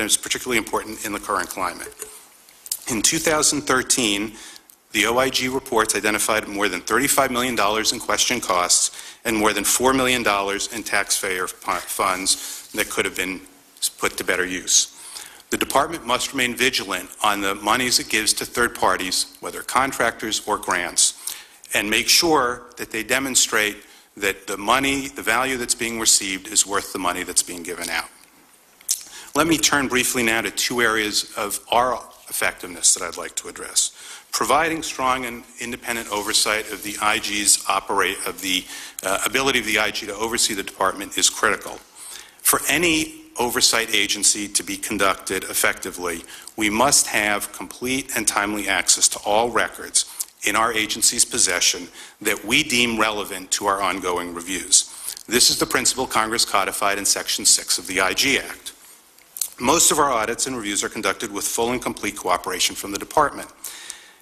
is particularly important in the current climate. In 2013, the OIG reports identified more than $35 million in question costs and more than $4 million in taxpayer funds that could have been put to better use. The department must remain vigilant on the monies it gives to third parties, whether contractors or grants, and make sure that they demonstrate that the money, the value that's being received is worth the money that's being given out. Let me turn briefly now to two areas of our effectiveness that I'd like to address. Providing strong and independent oversight of the IG's ability of the IG to oversee the department is critical. For any oversight agency to be conducted effectively, we must have complete and timely access to all records in our agency's possession that we deem relevant to our ongoing reviews. This is the principle Congress codified in Section 6 of the IG Act. Most of our audits and reviews are conducted with full and complete cooperation from the department.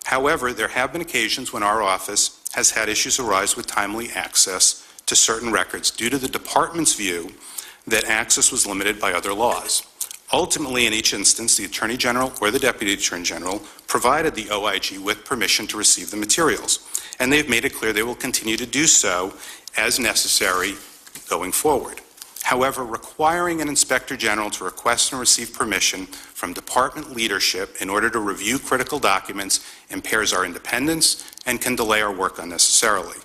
However, there have been occasions when our office has had issues arise with timely access to certain records due to the department's view that access was limited by other laws. Ultimately, in each instance, the Attorney General or the Deputy Attorney General provided the OIG with permission to receive the materials, and they've made it clear they will continue to do so as necessary going forward. However, requiring an Inspector General to request and receive permission from department leadership in order to review critical documents impairs our independence and can delay our work unnecessarily.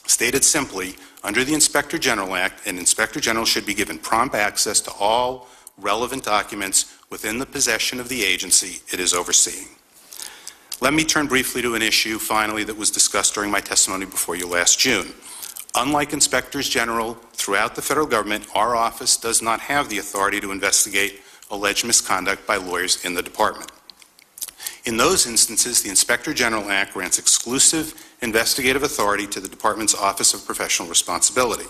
Stated simply, under the Inspector General Act, an Inspector General should be given prompt access to all relevant documents within the possession of the agency it is overseeing. Let me turn briefly to an issue, finally, that was discussed during my testimony before you last June. Unlike Inspectors General throughout the federal government, our office does not have the authority to investigate alleged misconduct by lawyers in the department. In those instances, the Inspector General Act grants exclusive investigative authority to the department's Office of Professional Responsibility.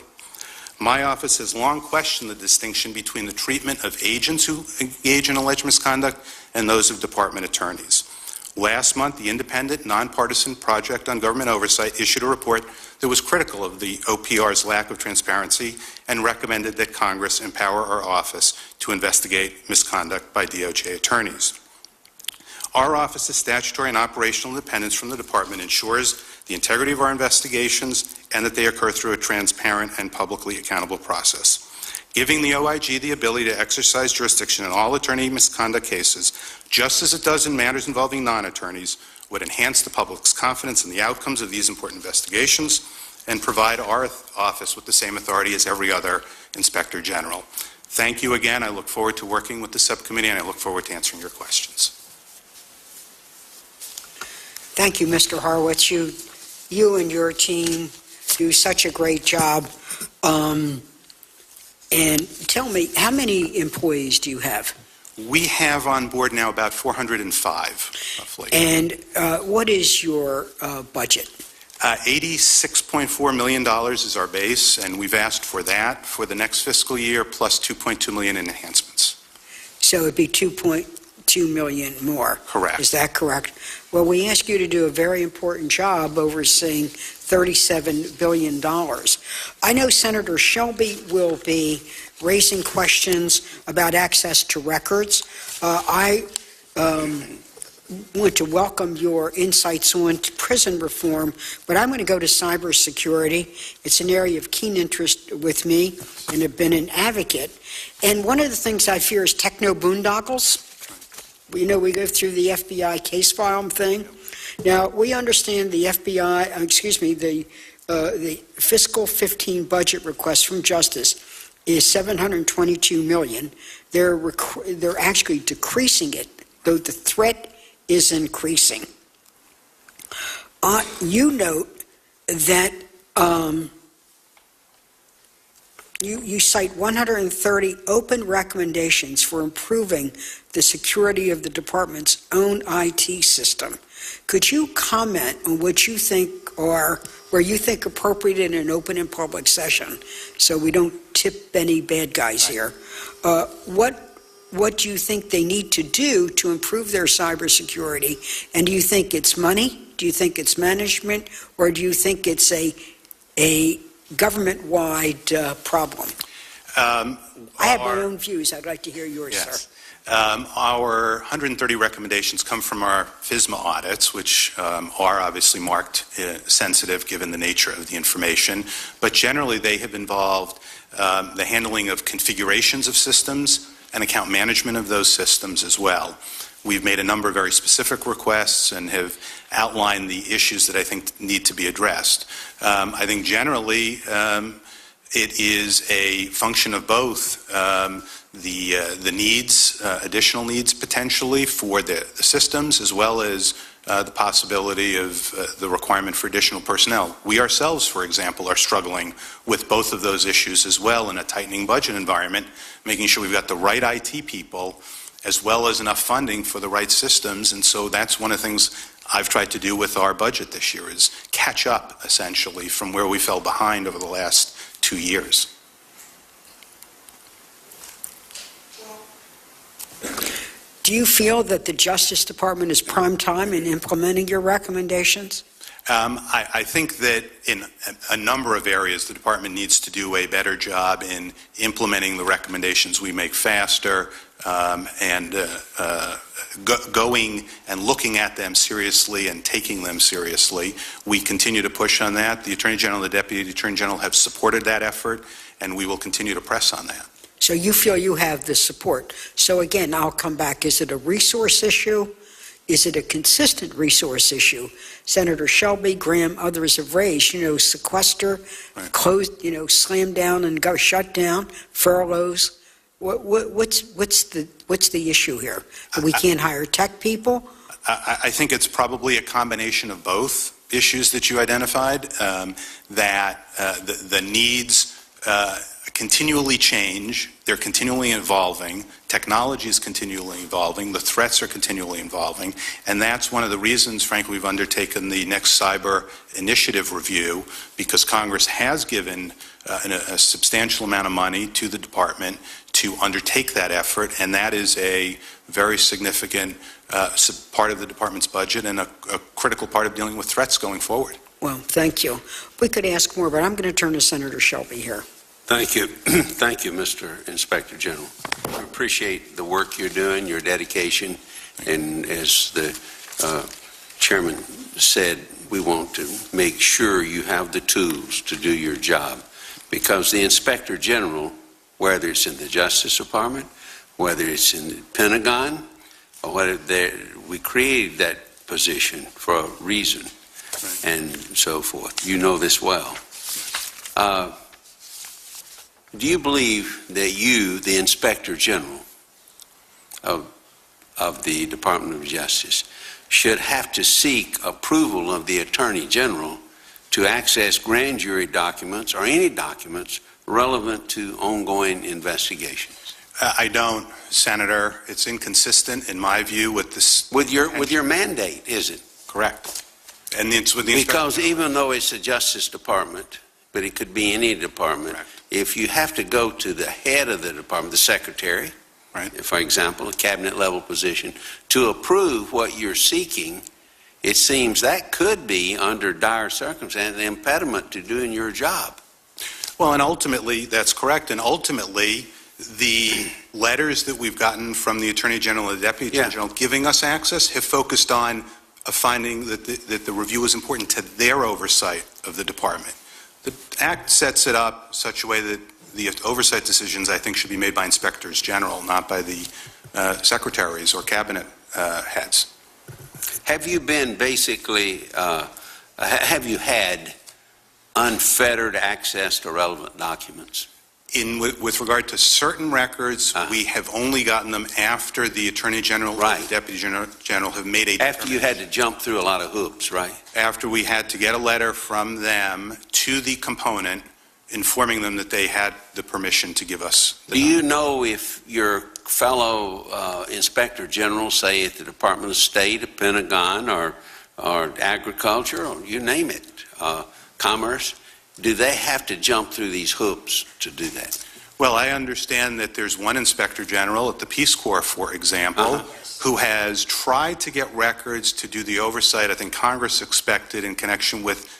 My office has long questioned the distinction between the treatment of agents who engage in alleged misconduct and those of department attorneys. Last month, the independent, nonpartisan Project on Government Oversight issued a report that was critical of the OPR's lack of transparency and recommended that Congress empower our office to investigate misconduct by DOJ attorneys. Our office's statutory and operational independence from the department ensures the integrity of our investigations and that they occur through a transparent and publicly accountable process. Giving the OIG the ability to exercise jurisdiction in all attorney misconduct cases, just as it does in matters involving non-attorneys, would enhance the public's confidence in the outcomes of these important investigations and provide our office with the same authority as every other Inspector General. Thank you again. I look forward to working with the subcommittee, and I look forward to answering your questions. Thank you, Mr. Horowitz. You and your team do such a great job. And tell me, how many employees do you have? We have on board now about 405, roughly. And what is your budget? $86.4 million is our base, and we've asked for that for the next fiscal year, plus $2.2 million in enhancements. So it'd be $2.2 million more. Correct. Is that correct? Well, we ask you to do a very important job overseeing $37 billion. I know Senator Shelby will be raising questions about access to records. I want to welcome your insights on prison reform, but I'm going to go to cybersecurity. It's an area of keen interest with me and have been an advocate. And one of the things I fear is techno boondoggles. You know, we go through the FBI case file thing. Now, we understand the the fiscal 15 budget request from Justice is $722 million. They're actually decreasing it, though the threat is increasing. You note that you cite 130 open recommendations for improving the security of the department's own IT system. Could you comment on what you think are, where you think appropriate in an open and public session, so we don't tip any bad guys here? What do you think they need to do to improve their cybersecurity? And do you think it's money? Do you think it's management? Or do you think it's a government-wide problem? I have my own views. I'd like to hear yours, Yes. sir. Our 130 recommendations come from our FSMA audits, which are obviously marked sensitive given the nature of the information, but generally they have involved the handling of configurations of systems and account management of those systems as well. We've made a number of very specific requests and have outlined the issues that I think need to be addressed. I think generally it is a function of both the needs, additional needs potentially for the systems, as well as the possibility of the requirement for additional personnel. We ourselves, for example, are struggling with both of those issues as well in a tightening budget environment, making sure we've got the right IT people as well as enough funding for the right systems. And so that's one of the things I've tried to do with our budget this year, is catch up essentially from where we fell behind over the last 2 years. Do you feel that the Justice Department is prime time in implementing your recommendations? I think that in a number of areas, the department needs to do a better job in implementing the recommendations we make faster, and going and looking at them seriously and taking them seriously. We continue to push on that. The Attorney General and the Deputy Attorney General have supported that effort, and we will continue to press on that. So you feel you have the support. So again, I'll come back. Is it a resource issue? Is it a consistent resource issue? Senator Shelby, Graham, others have raised, sequester, Right. close, slam down and go shut down, furloughs. What's the issue here? That we can't hire tech people? I think it's probably a combination of both issues that you identified, that the needs continually change, they're continually evolving, technology is continually evolving, the threats are continually evolving, and that's one of the reasons, frankly, we've undertaken the next cyber initiative review, because Congress has given a substantial amount of money to the department to undertake that effort, and that is a very significant part of the department's budget and a critical part of dealing with threats going forward. Well, thank you. We could ask more, but I'm going to turn to Senator Shelby here. Thank you. Thank you, Mr. Inspector General. I appreciate the work you're doing, your dedication, and as the chairman said, we want to make sure you have the tools to do your job, because the Inspector General, whether it's in the Justice Department, whether it's in the Pentagon, or whether we created that position for a reason, Right. and so forth. You know this well. Do you believe that you, the Inspector General of the Department of Justice, should have to seek approval of the Attorney General to access grand jury documents or any documents relevant to ongoing investigations? I don't, Senator. It's inconsistent, in my view, with this. With your mandate, is it? Correct. And it's with the Because even though it's the Justice Department, but it could be any department, Correct. if you have to go to the head of the department, the secretary, Right. for example, a cabinet level position, to approve what you're seeking, it seems that could be, under dire circumstances, an impediment to doing your job. Well, and ultimately, that's correct. And ultimately, the letters that we've gotten from the Attorney General and the Deputy Attorney General giving us access have focused on a finding that the review is important to their oversight of the department. The Act sets it up such a way that the oversight decisions, I think, should be made by inspectors general, not by the secretaries or cabinet heads. Have you been basically, have you had unfettered access to relevant documents? With regard to certain records, we have only gotten them after the Attorney General and the Deputy General have made a After you had to jump through a lot of hoops, right? After we had to get a letter from them to the component informing them that they had the permission to give us the Do you know if your fellow Inspector General, say at the Department of State, the Pentagon, or Agriculture, or you name it, Commerce, do they have to jump through these hoops to do that? Well, I understand that there's one Inspector General at the Peace Corps, for example, who has tried to get records to do the oversight I think Congress expected in connection with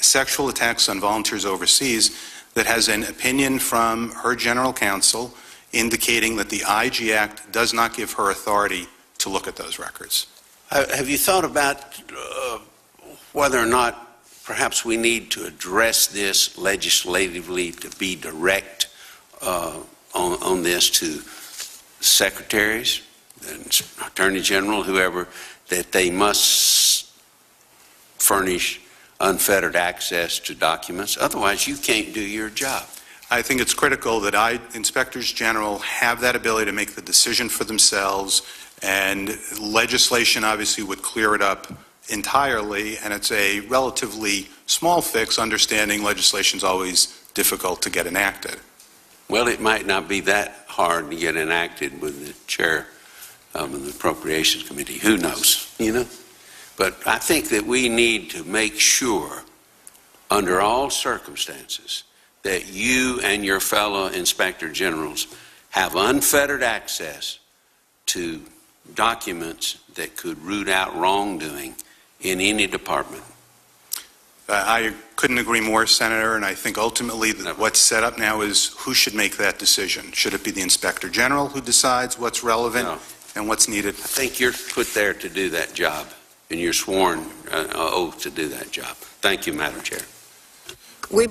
sexual attacks on volunteers overseas. that has an opinion from her general counsel indicating that the IG Act does not give her authority to look at those records. Have you thought about whether or not perhaps we need to address this legislatively, to be direct on this to secretaries, and attorney general, whoever, that they must furnish unfettered access to documents? Otherwise, you can't do your job. I think it's critical that inspectors general have that ability to make the decision for themselves, and legislation obviously would clear it up entirely, and it's a relatively small fix, understanding legislation's always difficult to get enacted. Well, it might not be that hard to get enacted with the chair of the Appropriations Committee. Who knows, you know? But I think that we need to make sure, under all circumstances, that you and your fellow inspector generals have unfettered access to documents that could root out wrongdoing in any department. I couldn't agree more, Senator, and I think ultimately that what's set up now is who should make that decision. Should it be the Inspector General who decides what's relevant and what's needed? I think you're put there to do that job, and you're sworn oath to do that job. Thank you, Madam Chair. We